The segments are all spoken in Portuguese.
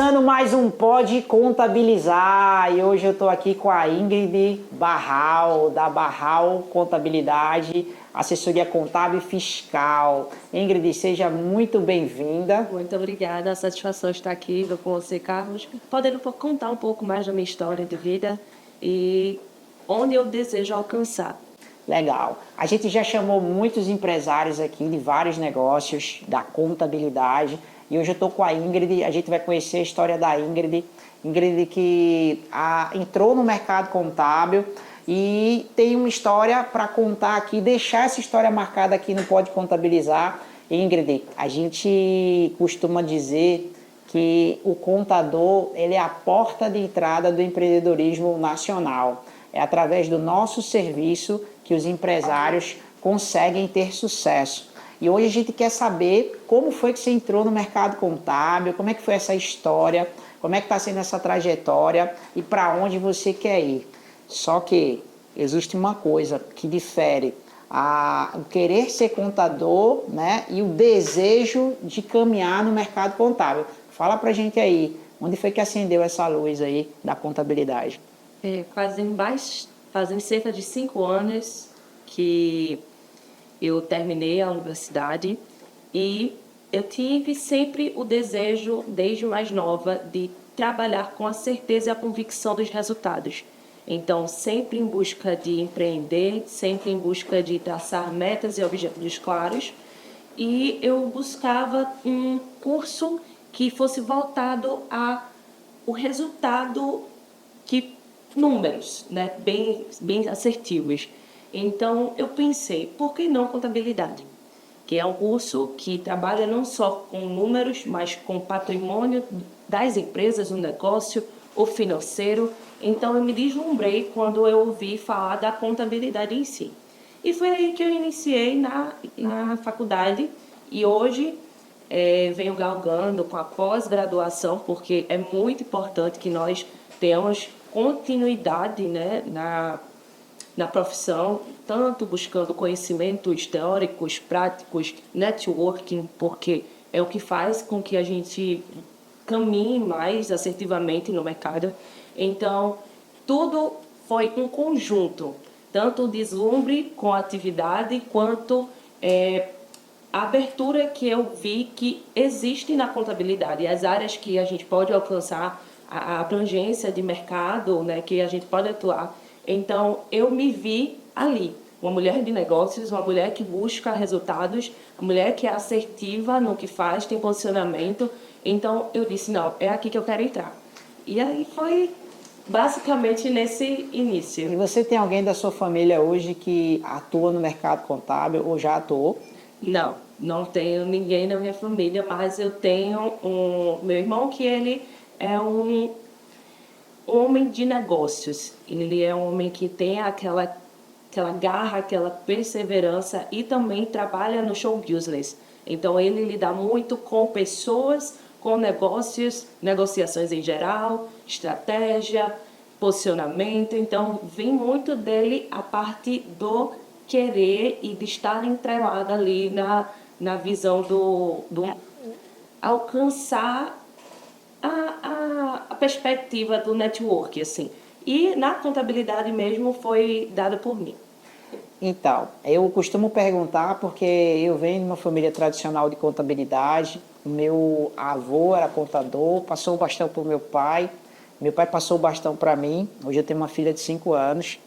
Começando mais um Pode Contabilizar e hoje eu estou aqui com a Ingrid Barral, da Barral Contabilidade, assessoria contábil e fiscal. Ingrid, seja muito bem-vinda. Muito obrigada, a satisfação estar aqui com você, Carlos, podendo contar um pouco mais da minha história de vida e onde eu desejo alcançar. Legal. A gente já chamou muitos empresários aqui de vários negócios, da contabilidade, e hoje eu estou com a Ingrid, a gente vai conhecer a história da Ingrid. Ingrid que entrou no mercado contábil e tem uma história para contar aqui, deixar essa história marcada aqui no Pode Contabilizar. Ingrid, a gente costuma dizer que o contador ele é a porta de entrada do empreendedorismo nacional. É através do nosso serviço que os empresários conseguem ter sucesso. E hoje a gente quer saber como foi que você entrou no mercado contábil, como é que foi essa história, como é que está sendo essa trajetória e para onde você quer ir. Só que existe uma coisa que difere o querer ser contador, né, e o desejo de caminhar no mercado contábil. Fala pra gente aí, onde foi que acendeu essa luz aí da contabilidade? Fazem cerca de 5 anos que eu terminei a universidade e eu tive sempre o desejo, desde mais nova, de trabalhar com a certeza e a convicção dos resultados. Então, sempre em busca de empreender, sempre em busca de traçar metas e objetivos claros. E eu buscava um curso que fosse voltado ao resultado, que números, né, bem assertivos. Então, eu pensei, por que não contabilidade? Que é um curso que trabalha não só com números, mas com patrimônio das empresas, o negócio, o financeiro. Então, eu me deslumbrei quando eu ouvi falar da contabilidade em si. E foi aí que eu iniciei na faculdade e hoje venho galgando com a pós-graduação, porque é muito importante que nós tenhamos continuidade, né, na profissão, tanto buscando conhecimentos teóricos, práticos, networking, porque é o que faz com que a gente caminhe mais assertivamente no mercado. Então, tudo foi um conjunto, tanto o deslumbre com a atividade, quanto a abertura que eu vi que existe na contabilidade, as áreas que a gente pode alcançar, a abrangência de mercado, né, que a gente pode atuar. Então, eu me vi ali, uma mulher de negócios, uma mulher que busca resultados, uma mulher que é assertiva no que faz, tem posicionamento. Então, eu disse, não, é aqui que eu quero entrar. E aí foi basicamente nesse início. E você tem alguém da sua família hoje que atua no mercado contábil ou já atuou? Não tenho ninguém na minha família, mas eu tenho meu irmão, que ele é um homem de negócios. Ele é um homem que tem aquela garra, aquela perseverança e também trabalha no show business. Então, ele lida muito com pessoas, com negócios, negociações em geral, estratégia, posicionamento. Então, vem muito dele a parte do querer e de estar entrelada ali na visão do alcançar a perspectiva do network, assim. E na contabilidade mesmo foi dada por mim. Então, eu costumo perguntar porque eu venho de uma família tradicional de contabilidade. O meu avô era contador, passou o bastão para o meu pai passou o bastão para mim. Hoje eu tenho uma filha de 5 anos.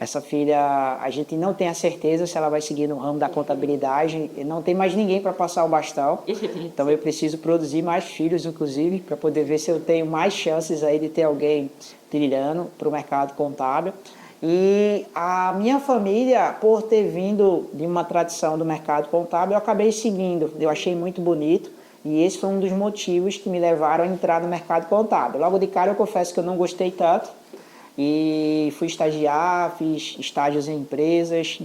Essa filha, a gente não tem a certeza se ela vai seguir no ramo da contabilidade, não tem mais ninguém para passar o bastão. Então eu preciso produzir mais filhos, inclusive, para poder ver se eu tenho mais chances aí de ter alguém trilhando para o mercado contábil. E a minha família, por ter vindo de uma tradição do mercado contábil, eu acabei seguindo. Eu achei muito bonito e esse foi um dos motivos que me levaram a entrar no mercado contábil. Logo de cara eu confesso que eu não gostei tanto e fui estagiar, fiz estágios em empresas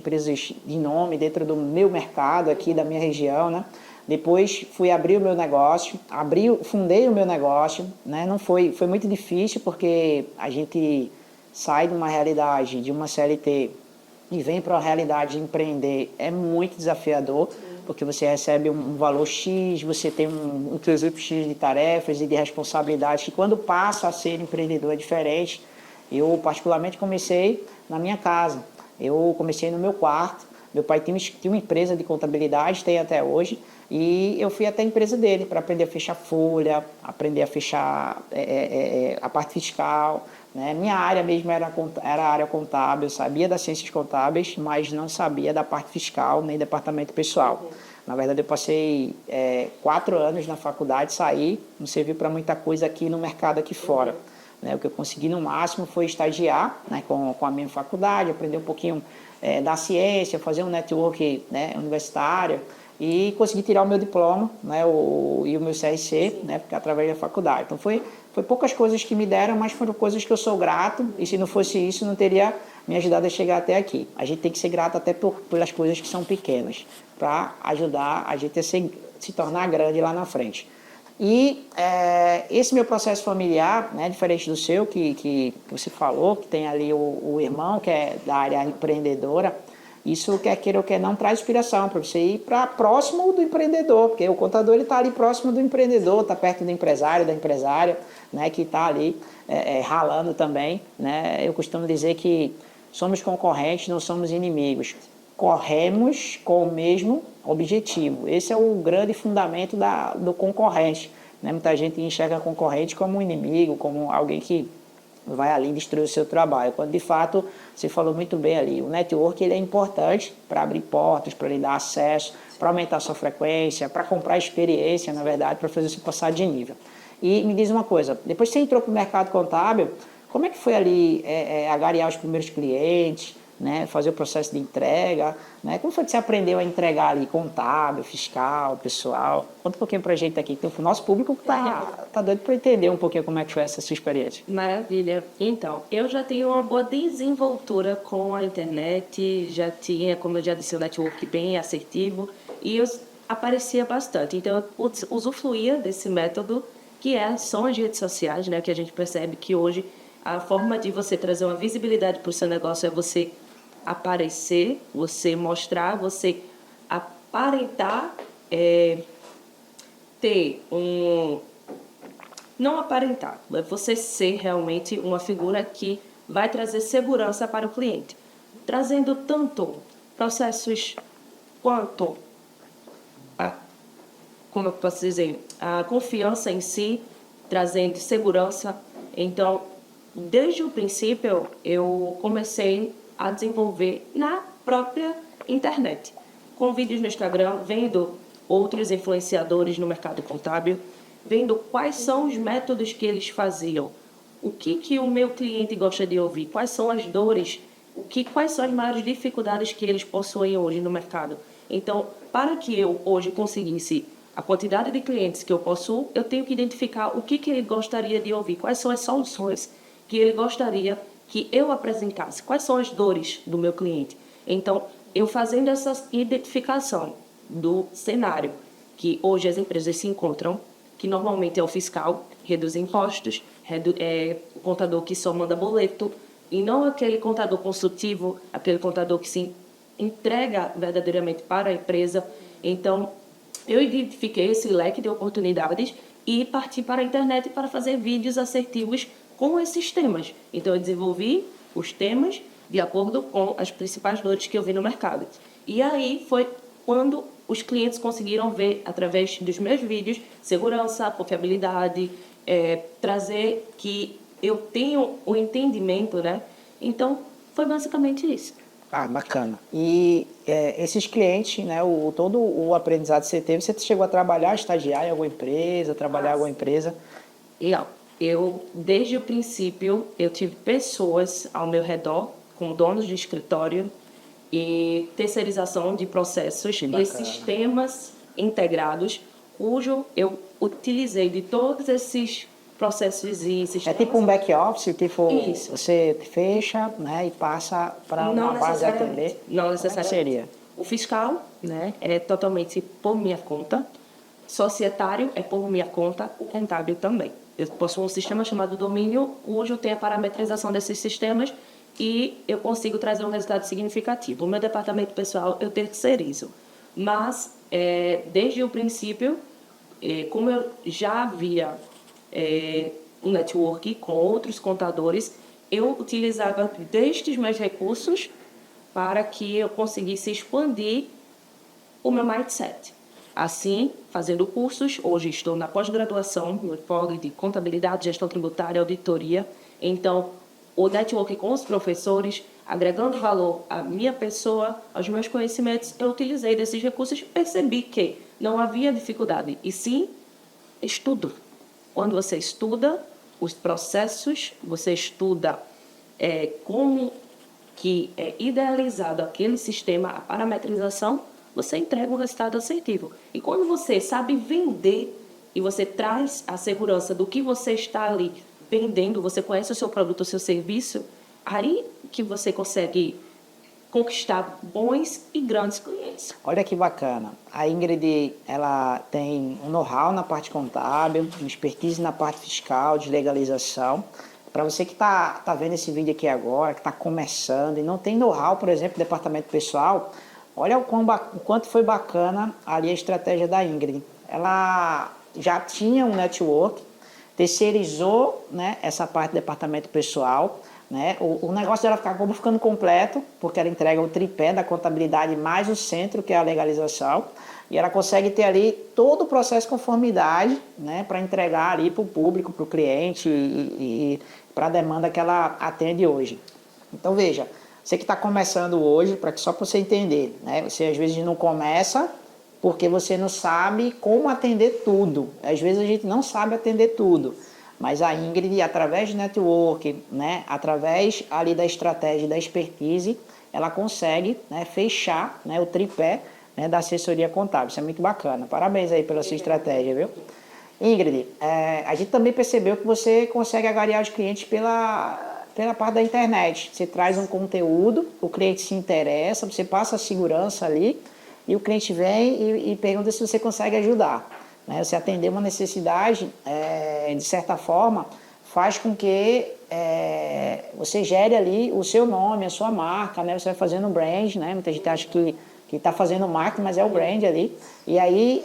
de nome dentro do meu mercado aqui da minha região, né? Depois fui abrir o meu negócio, fundei o meu negócio, né? Foi muito difícil porque a gente sai de uma realidade de uma CLT e vem para a realidade de empreender, é muito desafiador, porque você recebe um valor X, você tem um conjunto X de tarefas e de responsabilidades, que quando passa a ser empreendedor é diferente. Eu, particularmente, comecei na minha casa. Eu comecei no meu quarto. Meu pai tinha uma empresa de contabilidade, tem até hoje, e eu fui até a empresa dele para aprender a fechar folha, aprender a fechar a parte fiscal. Né? Minha área mesmo era a área contábil, eu sabia das ciências contábeis, mas não sabia da parte fiscal nem departamento pessoal. Na verdade, eu passei 4 anos na faculdade, saí, não serviu para muita coisa aqui no mercado aqui fora. Né? O que eu consegui no máximo foi estagiar, né, com a minha faculdade, aprender um pouquinho da ciência, fazer um network, né, universitário e conseguir tirar o meu diploma, né, e o meu CRC, né, porque através da faculdade. Então foi poucas coisas que me deram, mas foram coisas que eu sou grato, e se não fosse isso, não teria me ajudado a chegar até aqui. A gente tem que ser grato até pelas coisas que são pequenas, para ajudar a gente a se tornar grande lá na frente. E esse meu processo familiar, né, diferente do seu, que você falou, que tem ali o irmão, que é da área empreendedora, isso, quer queira ou quer não, traz inspiração para você ir para próximo do empreendedor, porque o contador está ali próximo do empreendedor, está perto do empresário, da empresária, né, que está ali ralando também. Né? Eu costumo dizer que somos concorrentes, não somos inimigos. Corremos com o mesmo objetivo. Esse é o grande fundamento do concorrente. Né? Muita gente enxerga concorrente como um inimigo, como alguém que vai ali destruir o seu trabalho. Quando, de fato, você falou muito bem ali, o network ele é importante para abrir portas, para lhe dar acesso, para aumentar a sua frequência, para comprar experiência, na verdade, para fazer você passar de nível. E me diz uma coisa, depois que você entrou para o mercado contábil, como é que foi ali agariar os primeiros clientes, né, fazer o processo de entrega, né? Como foi que você aprendeu a entregar ali contábil, fiscal, pessoal? Conta um pouquinho pra gente aqui, que o nosso público tá doido para entender um pouquinho como é que foi essa sua experiência. Maravilha. Então, eu já tenho uma boa desenvoltura com a internet, já tinha, como eu já disse, um network bem assertivo e eu aparecia bastante. Então, eu usufruía desse método são as redes sociais, né? Que a gente percebe que hoje a forma de você trazer uma visibilidade para o seu negócio é você aparecer, você mostrar, você aparentar, ter um... Não aparentar, é você ser realmente uma figura que vai trazer segurança para o cliente. Trazendo tanto processos quanto, como eu posso dizer, a confiança em si, trazendo segurança. Então, desde o princípio, eu comecei a desenvolver na própria internet, com vídeos no Instagram, vendo outros influenciadores no mercado contábil, vendo quais são os métodos que eles faziam, o que o meu cliente gosta de ouvir, quais são as dores, quais são as maiores dificuldades que eles possuem hoje no mercado. Então, para que eu hoje conseguisse a quantidade de clientes que eu possuo, eu tenho que identificar o que ele gostaria de ouvir, quais são as soluções que ele gostaria que eu apresentasse, quais são as dores do meu cliente. Então, eu fazendo essa identificação do cenário que hoje as empresas se encontram, que normalmente é o fiscal, reduzir impostos, o contador que só manda boleto, e não aquele contador consultivo, aquele contador que se entrega verdadeiramente para a empresa. Então, eu identifiquei esse leque de oportunidades e parti para a internet para fazer vídeos assertivos com esses temas. Então, eu desenvolvi os temas de acordo com as principais dores que eu vi no mercado. E aí foi quando os clientes conseguiram ver, através dos meus vídeos, segurança, confiabilidade, trazer que eu tenho o entendimento, né? Então, foi basicamente isso. Ah, bacana. E esses clientes, né, todo o aprendizado que você teve, você chegou a trabalhar, estagiar em alguma empresa, trabalhar em alguma empresa? Legal. Desde o princípio, eu tive pessoas ao meu redor, como donos de escritório e terceirização de processos e sistemas integrados, cujo eu utilizei de todos esses processos e sistemas. É tipo um back-office, tipo, Isso. você fecha, né, e passa para uma base atender? Não necessariamente. Como é que seria? O fiscal, né, é totalmente por minha conta. Societário é por minha conta, o contábil também. Eu possuo um sistema chamado domínio, cujo tem a parametrização desses sistemas e eu consigo trazer um resultado significativo. O meu departamento pessoal eu terceirizo, mas desde o princípio, como eu já havia um network com outros contadores, eu utilizava destes meus recursos para que eu conseguisse expandir o meu mindset. Assim, fazendo cursos, hoje estou na pós-graduação, no FOG de Contabilidade, Gestão Tributária e Auditoria. Então, o network com os professores, agregando valor à minha pessoa, aos meus conhecimentos, eu utilizei desses recursos e percebi que não havia dificuldade, e sim estudo. Quando você estuda os processos, você estuda como que é idealizado aquele sistema, a parametrização, você entrega um resultado assertivo. E quando você sabe vender e você traz a segurança do que você está ali vendendo, você conhece o seu produto, o seu serviço, aí que você consegue conquistar bons e grandes clientes. Olha que bacana. A Ingrid, ela tem um know-how na parte contábil, uma expertise na parte fiscal, de legalização. Para você que está vendo esse vídeo aqui agora, que está começando e não tem know-how, por exemplo, departamento pessoal, olha o quanto foi bacana ali a estratégia da Ingrid. Ela já tinha um network, terceirizou, né, essa parte do departamento pessoal, né? O negócio dela acabou ficando completo, porque ela entrega o tripé da contabilidade mais o centro, que é a legalização, e ela consegue ter ali todo o processo de conformidade, né, para entregar ali para o público, para o cliente e para a demanda que ela atende hoje. Então veja, você que está começando hoje, só para você entender, né, você às vezes não começa porque você não sabe como atender tudo. Às vezes a gente não sabe atender tudo. Mas a Ingrid, através do network, né, através ali da estratégia, da expertise, ela consegue, né, fechar, né, o tripé, né, da assessoria contábil. Isso é muito bacana. Parabéns aí pela sua estratégia, viu? Ingrid, a gente também percebeu que você consegue agariar os clientes pela parte da internet. Você traz um conteúdo, o cliente se interessa, você passa a segurança ali e o cliente vem e pergunta se você consegue ajudar. Você atender uma necessidade, de certa forma, faz com que você gere ali o seu nome, a sua marca, né? Você vai fazendo um brand, né? Muita gente acha que está fazendo marketing, mas é o brand ali. E aí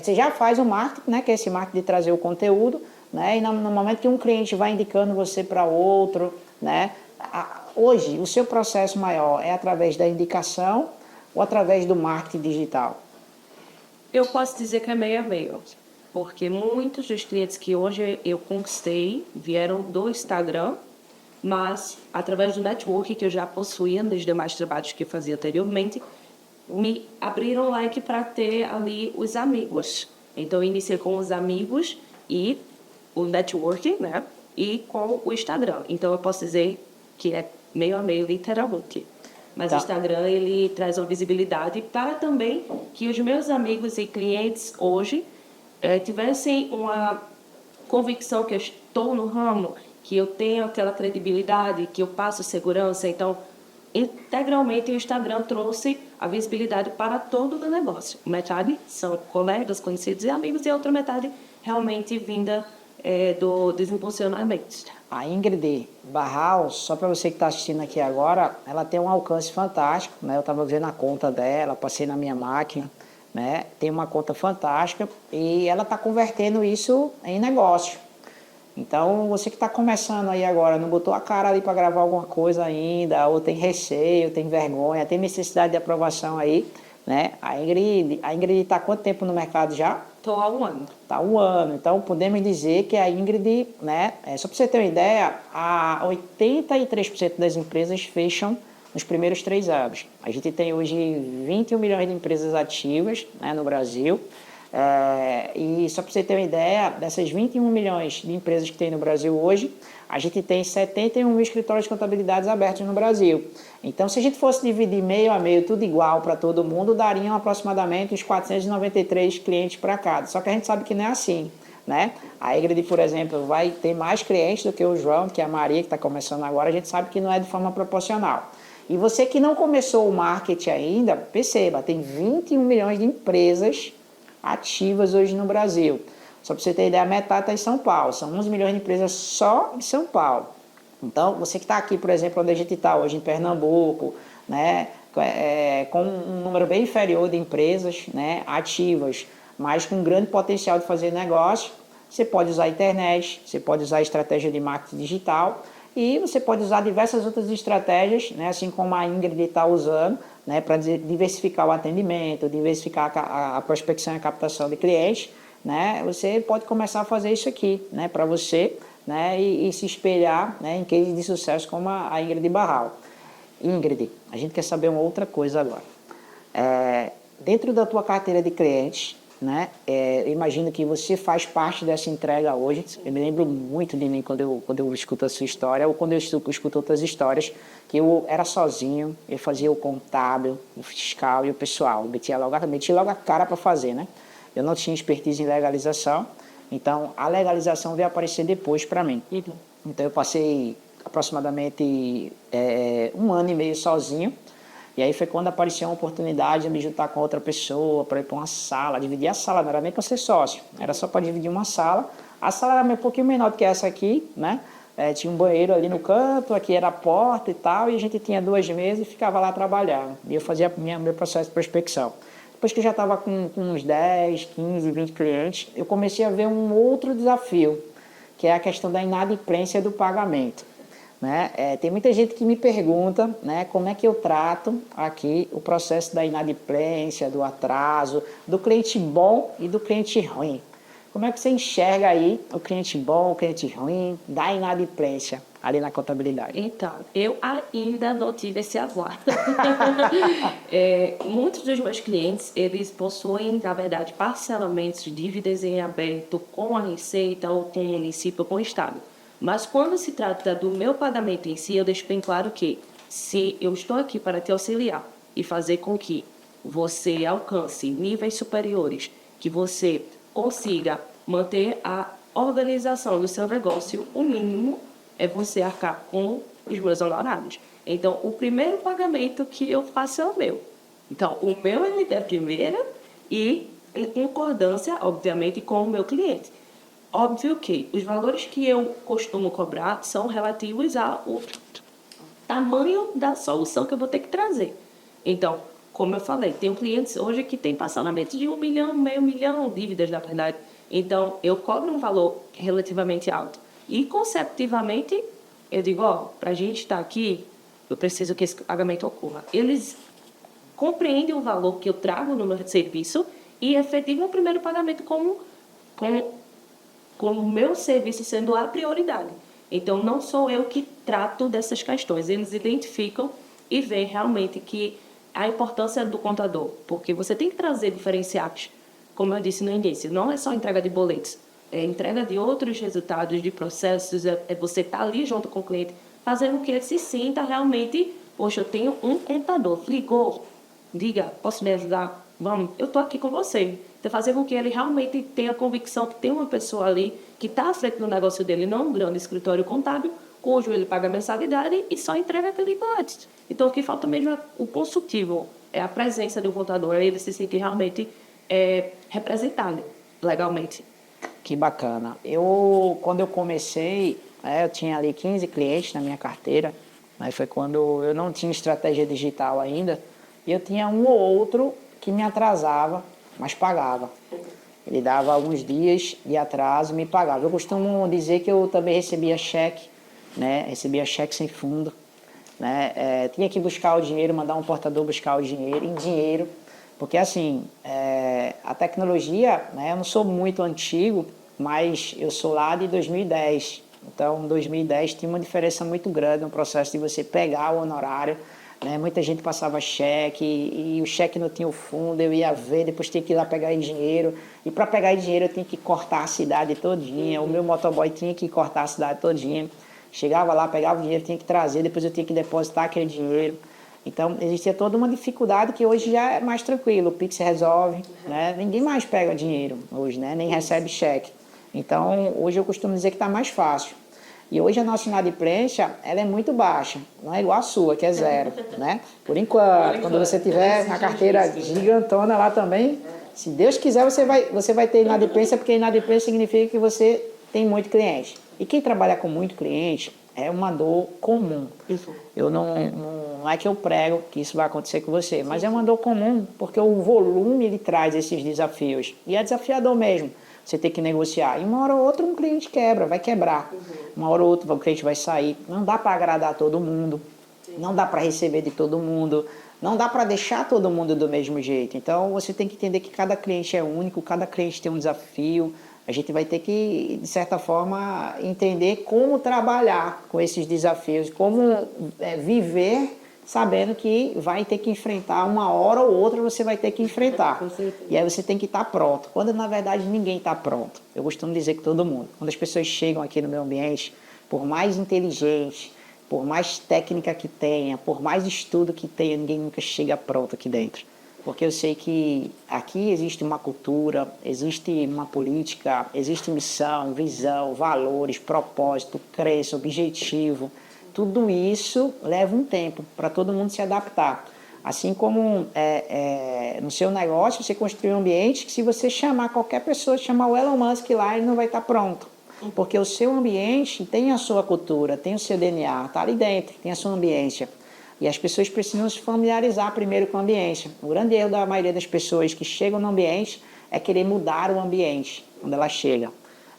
você já faz o marketing, né? Que é esse marketing de trazer o conteúdo, né? E no momento que um cliente vai indicando você para outro, né? Hoje, o seu processo maior é através da indicação ou através do marketing digital? Eu posso dizer que é meio a meio, porque muitos dos clientes que hoje eu conquistei vieram do Instagram, mas através do network que eu já possuía nos demais trabalhos que eu fazia anteriormente, me abriram like para ter ali os amigos. Então eu iniciei com os amigos e o network, né? E com o Instagram. Então eu posso dizer que é meio a meio, literalmente. Mas o Instagram, ele traz uma visibilidade para também que os meus amigos e clientes hoje tivessem uma convicção que eu estou no ramo, que eu tenho aquela credibilidade, que eu passo segurança. Então, integralmente, o Instagram trouxe a visibilidade para todo o negócio. Metade são colegas, conhecidos e amigos, e a outra metade realmente vinda do desimpulsionamento. A Ingrid Barral, só para você que está assistindo aqui agora, ela tem um alcance fantástico, né? Eu estava vendo a conta dela, passei na minha máquina, né? Tem uma conta fantástica e ela está convertendo isso em negócio. Então, você que está começando aí agora, não botou a cara ali para gravar alguma coisa ainda, ou tem receio, tem vergonha, tem necessidade de aprovação aí, né? A Ingrid está há quanto tempo no mercado já? Estou há 1 ano. Está 1 ano. Então, podemos dizer que a Ingrid, né? Só para você ter uma ideia, 83% das empresas fecham nos primeiros 3 anos. A gente tem hoje 21 milhões de empresas ativas, né, no Brasil. E só para você ter uma ideia, dessas 21 milhões de empresas que tem no Brasil hoje, a gente tem 71 mil escritórios de contabilidade abertos no Brasil. Então, se a gente fosse dividir meio a meio, tudo igual para todo mundo, dariam aproximadamente uns 493 clientes para cada. Só que a gente sabe que não é assim, né? A Ingrid, por exemplo, vai ter mais clientes do que o João, que é a Maria, que está começando agora. A gente sabe que não é de forma proporcional. E você que não começou o marketing ainda, perceba, tem 21 milhões de empresas ativas hoje no Brasil. Só para você ter ideia, metade está em São Paulo. São 11 milhões de empresas só em São Paulo. Então, você que está aqui, por exemplo, onde a gente está hoje, em Pernambuco, né, com um número bem inferior de empresas, né, ativas, mas com grande potencial de fazer negócio, você pode usar a internet, você pode usar a estratégia de marketing digital e você pode usar diversas outras estratégias, né, assim como a Ingrid está usando, né, para diversificar o atendimento, diversificar a prospecção e a captação de clientes. Né, você pode começar a fazer isso aqui, né, para você, né, e se espelhar, né, em cases de sucesso como a Ingrid Barral. Ingrid, a gente quer saber uma outra coisa agora. Dentro da tua carteira de clientes, né, imagino que você faz parte dessa entrega hoje. Eu me lembro muito de mim quando eu escuto a sua história, ou quando eu escuto outras histórias, que eu era sozinho, eu fazia o contábil, o fiscal e o pessoal. Metia logo a cara para fazer, né? Eu não tinha expertise em legalização, então a legalização veio aparecer depois para mim. Então eu passei aproximadamente 1 ano e meio sozinho, e aí foi quando apareceu uma oportunidade de me juntar com outra pessoa para ir para uma sala, dividir a sala, não era nem para ser sócio, era só para dividir uma sala. A sala era um pouquinho menor do que essa aqui, né? Tinha um banheiro ali no canto, aqui era a porta e tal, e a gente tinha 2 mesas e ficava lá trabalhando. E eu fazia meu processo de prospecção. Depois que eu já estava com uns 10, 15, 20 clientes, eu comecei a ver um outro desafio, que é a questão da inadimplência do pagamento. Né? Tem muita gente que me pergunta, né, como é que eu trato aqui o processo da inadimplência, do atraso, do cliente bom e do cliente ruim. Como é que você enxerga aí o cliente bom, o cliente ruim, da inadimplência ali na contabilidade? Então, eu ainda não tive esse aguardo. Muitos dos meus clientes, eles possuem, na verdade, parcelamentos de dívidas em aberto com a Receita ou com o município ou com o Estado. Mas quando se trata do meu pagamento em si, eu deixo bem claro que se eu estou aqui para te auxiliar e fazer com que você alcance níveis superiores, que você consiga manter a organização do seu negócio, o mínimo é você arcar com os meus honorários. Então, o primeiro pagamento que eu faço é o meu. Então, o meu ele é primeiro e em concordância, obviamente, com o meu cliente. Óbvio que os valores que eu costumo cobrar são relativos ao tamanho da solução que eu vou ter que trazer. Então, como eu falei, tenho clientes hoje que têm parcelamento de 1 milhão, meio milhão, dívidas, na verdade. Então, eu cobro um valor relativamente alto. E, consecutivamente, eu digo, para a gente estar aqui, eu preciso que esse pagamento ocorra. Eles compreendem o valor que eu trago no meu serviço e efetivam o primeiro pagamento como o meu serviço sendo a prioridade. Então, não sou eu que trato dessas questões. Eles identificam e veem realmente que a importância do contador, porque você tem que trazer diferenciais, como eu disse no início, não é só entrega de boletos, é entrega de outros resultados, de processos, é você estar ali junto com o cliente, fazendo com que ele se sinta realmente, poxa, eu tenho um contador, ligou, diga, posso me ajudar? Vamos, eu estou aqui com você. Então, fazer com que ele realmente tenha a convicção que tem uma pessoa ali que está à frente do negócio dele, não um grande escritório contábil, cujo ele paga mensalidade e só entrega aquele boleto. Então, o que falta mesmo é o consultivo, é a presença do contador, ele se sentir realmente representado legalmente. Que bacana. Quando eu comecei, eu tinha ali 15 clientes na minha carteira. Aí foi quando eu não tinha estratégia digital ainda. E eu tinha um ou outro que me atrasava, mas pagava. Ele dava alguns dias de atraso e me pagava. Eu costumo dizer que eu também recebia cheque, né? Recebia cheque sem fundo. Né? Tinha que buscar o dinheiro, mandar um portador buscar o dinheiro, em dinheiro. Porque assim, a tecnologia, né, eu não sou muito antigo, mas eu sou lá de 2010. Então, em 2010 tinha uma diferença muito grande no processo de você pegar o honorário. Né? Muita gente passava cheque e o cheque não tinha o fundo, eu ia ver, depois tinha que ir lá pegar dinheiro. E para pegar dinheiro eu tinha que cortar a cidade todinha, o meu motoboy tinha que cortar a cidade todinha. Chegava lá, pegava o dinheiro, tinha que trazer, depois eu tinha que depositar aquele dinheiro. Então, existia toda uma dificuldade que hoje já é mais tranquilo. O Pix resolve, né? Ninguém mais pega dinheiro hoje, né? Nem recebe cheque. Então, hoje eu costumo dizer que está mais fácil. E hoje a nossa inadimplência, ela é muito baixa. Não é igual a sua, que é 0, né? Por enquanto, quando você tiver na carteira gigantona lá também, se Deus quiser, você vai ter inadimplência, porque inadimplência significa que você tem muito cliente. E quem trabalha com muito cliente é uma dor comum. Eu não Não é que eu prego que isso vai acontecer com você, mas é uma dor comum, porque o volume ele traz esses desafios. E é desafiador mesmo, você ter que negociar. E uma hora ou outra um cliente quebra, vai quebrar. Uma hora ou outra o cliente vai sair. Não dá para agradar todo mundo, não dá para receber de todo mundo, não dá para deixar todo mundo do mesmo jeito. Então você tem que entender que cada cliente é único, cada cliente tem um desafio. A gente vai ter que, de certa forma, entender como trabalhar com esses desafios, como viver sabendo que vai ter que enfrentar uma hora ou outra, você vai ter que enfrentar. E aí você tem que estar pronto. Quando, na verdade, ninguém está pronto. Eu costumo dizer que todo mundo. Quando as pessoas chegam aqui no meu ambiente, por mais inteligente, por mais técnica que tenha, por mais estudo que tenha, ninguém nunca chega pronto aqui dentro. Porque eu sei que aqui existe uma cultura, existe uma política, existe missão, visão, valores, propósito, crença, objetivo. Tudo isso leva um tempo para todo mundo se adaptar. Assim como no seu negócio, você construir um ambiente que se você chamar qualquer pessoa, chamar o Elon Musk lá, ele não vai estar pronto. Porque o seu ambiente tem a sua cultura, tem o seu DNA, está ali dentro, tem a sua ambiência. E as pessoas precisam se familiarizar primeiro com a ambiência. O grande erro da maioria das pessoas que chegam no ambiente é querer mudar o ambiente quando ela chega.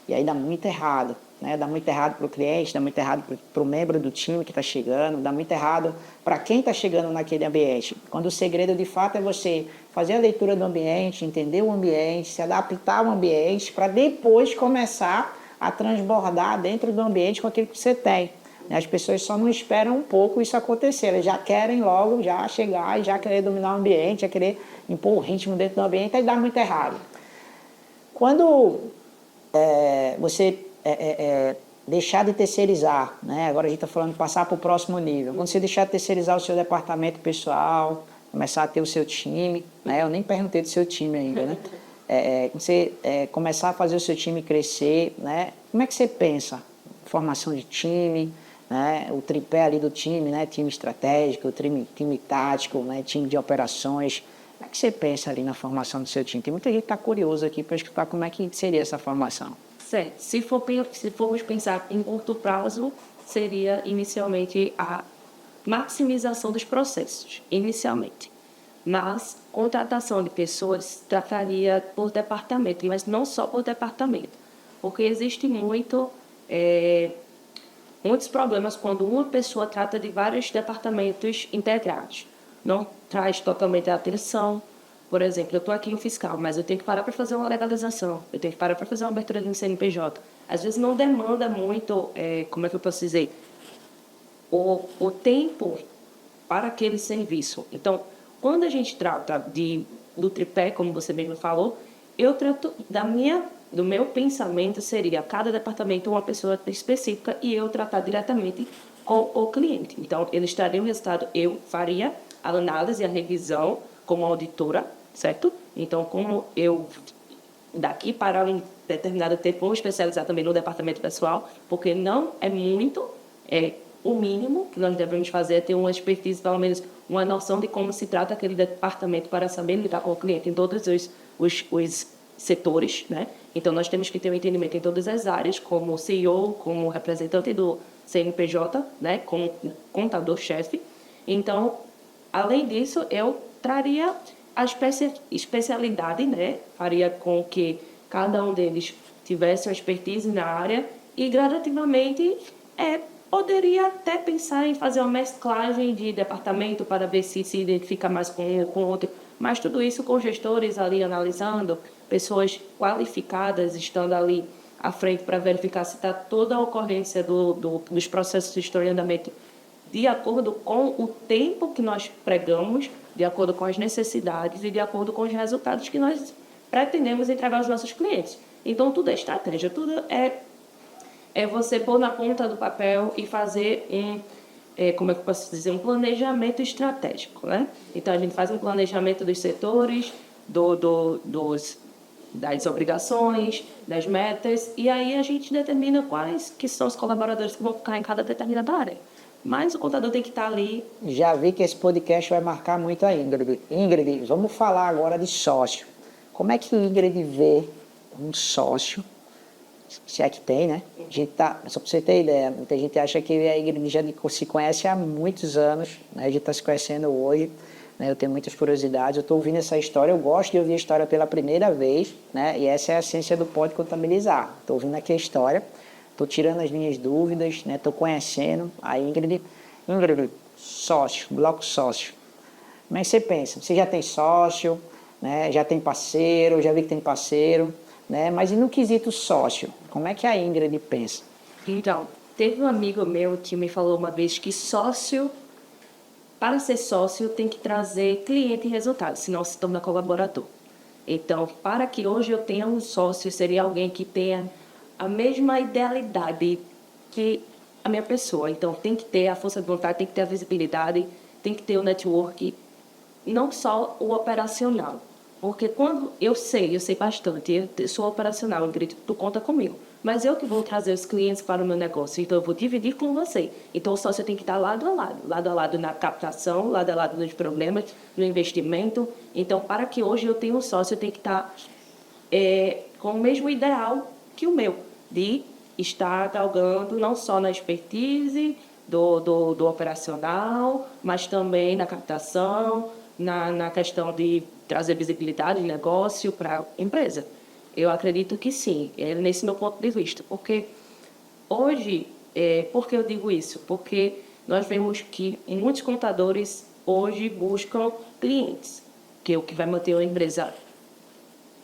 E aí dá muito errado. Né? Dá muito errado para o cliente, dá muito errado para o membro do time que está chegando, dá muito errado para quem está chegando naquele ambiente. Quando o segredo de fato é você fazer a leitura do ambiente, entender o ambiente, se adaptar ao ambiente, para depois começar a transbordar dentro do ambiente com aquilo que você tem. As pessoas só não esperam um pouco isso acontecer, elas já querem logo já chegar e já querer dominar o ambiente, já querer impor o ritmo dentro do ambiente, aí dá muito errado. Quando você deixar de terceirizar, né? Agora a gente está falando de passar para o próximo nível, quando você deixar de terceirizar o seu departamento pessoal, começar a ter o seu time, né? Eu nem perguntei do seu time ainda, né? Você começar a fazer o seu time crescer, né? Como é que você pensa? Formação de time, né? O tripé ali do time, né? Time estratégico, time tático, né? Time de operações. Como é que você pensa ali na formação do seu time? Tem muita gente que está curiosa aqui para escutar como é que seria essa formação. Certo. Se formos pensar em curto prazo, seria inicialmente a maximização dos processos, inicialmente. Mas contratação de pessoas trataria por departamento, mas não só por departamento, porque existe muitos problemas quando uma pessoa trata de vários departamentos integrados. Não traz totalmente a atenção. Por exemplo, eu estou aqui em fiscal, mas eu tenho que parar para fazer uma legalização, eu tenho que parar para fazer uma abertura de um CNPJ. Às vezes não demanda muito, como é que eu posso dizer, o tempo para aquele serviço. Então, quando a gente trata do tripé, como você mesmo falou, eu trato do meu pensamento seria cada departamento uma pessoa específica e eu tratar diretamente com o cliente. Então, eles trariam o resultado, eu faria a análise e a revisão como auditora, certo? Então, como eu daqui para um determinado tempo vou especializar também no departamento pessoal, porque não é muito, o mínimo que nós devemos fazer é ter uma expertise, pelo menos uma noção de como se trata aquele departamento para saber lidar com o cliente em todos os setores, né? Então, nós temos que ter um entendimento em todas as áreas, como CEO, como representante do CNPJ, né? Como contador-chefe. Então, além disso, eu traria a especialidade, né? Faria com que cada um deles tivesse uma expertise na área e, gradativamente, poderia até pensar em fazer uma mesclagem de departamento para ver se identifica mais com um ou com outro. Mas tudo isso com gestores ali analisando, pessoas qualificadas estando ali à frente para verificar se está toda a ocorrência dos processos de historiamento de acordo com o tempo que nós pregamos, de acordo com as necessidades e de acordo com os resultados que nós pretendemos entregar aos nossos clientes. Então, tudo é estratégia, tudo é você pôr na ponta do papel e fazer como é que eu posso dizer, um planejamento estratégico, né? Então, a gente faz um planejamento dos setores, das obrigações, das metas, e aí a gente determina quais que são os colaboradores que vão ficar em cada determinada área. Mas o contador tem que estar ali. Já vi que esse podcast vai marcar muito a Ingrid. Ingrid, vamos falar agora de sócio. Como é que Ingrid vê um sócio se é que tem, né? A gente tá, só para você ter ideia, muita gente acha que a Ingrid já se conhece há muitos anos, né? A gente está se conhecendo hoje, né? Eu tenho muitas curiosidades, eu estou ouvindo essa história, eu gosto de ouvir a história pela primeira vez, né? E essa é a essência do Pode Contabilizar. Estou ouvindo aqui a história, estou tirando as minhas dúvidas, né? Estou conhecendo a Ingrid. Ingrid, sócio, bloco sócio. Como é que você pensa? Você já tem sócio, né? Já tem parceiro, já vi que tem parceiro, né? Mas e no quesito sócio, como é que a Ingrid pensa? Então, teve um amigo meu que me falou uma vez que para ser sócio, tem que trazer cliente e resultado, senão se torna colaborador. Então, para que hoje eu tenha um sócio, seria alguém que tenha a mesma idealidade que a minha pessoa. Então, tem que ter a força de vontade, tem que ter a visibilidade, tem que ter o network, não só o operacional. Porque quando eu sei bastante, eu sou operacional, Ingrid, tu conta comigo. Mas eu que vou trazer os clientes para o meu negócio, então eu vou dividir com você. Então o sócio tem que estar lado a lado na captação, lado a lado nos problemas, no investimento. Então, para que hoje eu tenha um sócio, eu tenho que estar com o mesmo ideal que o meu, de estar galgando não só na expertise do operacional, mas também na captação, na questão de trazer visibilidade de negócio para a empresa. Eu acredito que sim, é nesse meu ponto de vista, porque hoje, por que eu digo isso? Porque nós vemos que muitos contadores hoje buscam clientes, que é o que vai manter a empresa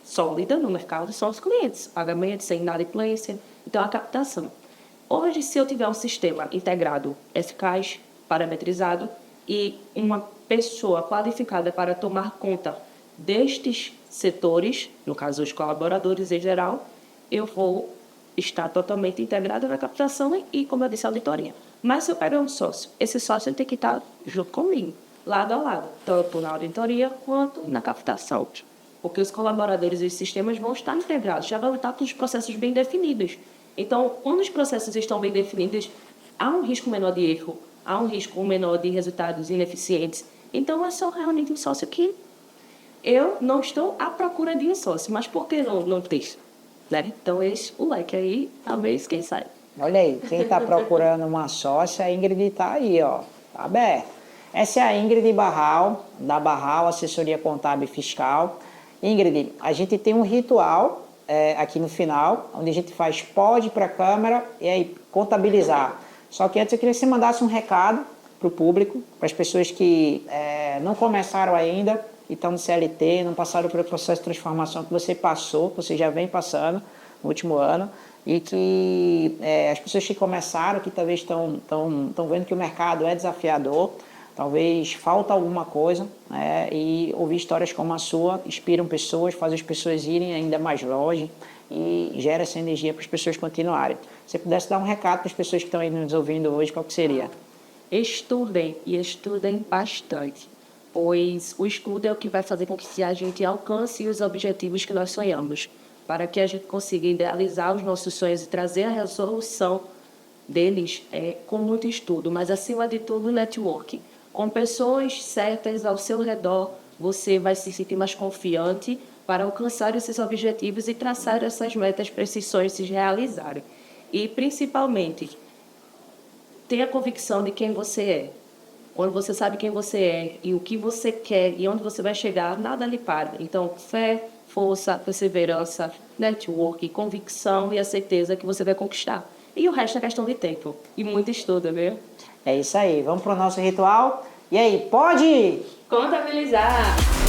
sólida no mercado são os clientes, pagamento, sem inadimplência, então a captação. Hoje, se eu tiver um sistema integrado, eficaz, parametrizado e uma pessoa qualificada para tomar conta destes setores, no caso os colaboradores em geral, eu vou estar totalmente integrada na captação e, como eu disse, auditoria. Mas se eu pegar um sócio, esse sócio tem que estar junto comigo, lado a lado, tanto na auditoria quanto na captação. Porque os colaboradores e os sistemas vão estar integrados, já vão estar com os processos bem definidos. Então, quando os processos estão bem definidos, há um risco menor de erro, há um risco menor de resultados ineficientes. Então, é só realmente um sócio que eu não estou à procura de um sócio, mas por que não ter? Né? Então, esse o leque aí, talvez, quem sabe. Olha aí, quem está procurando uma sócia, a Ingrid está aí, ó, tá aberto. Essa é a Ingrid Barral, da Barral Assessoria Contábil e Fiscal. Ingrid, a gente tem um ritual aqui no final, onde a gente faz pode para a câmera e aí contabilizar. Só que antes eu queria que você mandasse um recado para o público, para as pessoas que não começaram ainda, que estão no CLT, não passaram pelo processo de transformação que você passou, que você já vem passando no último ano, e que as pessoas que começaram, que talvez estão vendo que o mercado é desafiador, talvez falta alguma coisa, né? E ouvir histórias como a sua inspiram pessoas, fazem as pessoas irem ainda mais longe e gera essa energia para as pessoas continuarem. Se você pudesse dar um recado para as pessoas que estão aí nos ouvindo hoje, qual que seria? Estudem, e estudem bastante, pois o estudo é o que vai fazer com que a gente alcance os objetivos que nós sonhamos, para que a gente consiga idealizar os nossos sonhos e trazer a resolução deles com muito estudo, mas acima de tudo networking. Com pessoas certas ao seu redor, você vai se sentir mais confiante para alcançar esses objetivos e traçar essas metas para esses sonhos se realizarem. E, principalmente, tenha convicção de quem você é. Quando você sabe quem você é e o que você quer e onde você vai chegar, nada lhe para. Então, fé, força, perseverança, network, convicção e a certeza que você vai conquistar. E o resto é questão de tempo e muito estudo, viu? É isso aí, vamos para o nosso ritual. E aí, pode Contabilizar!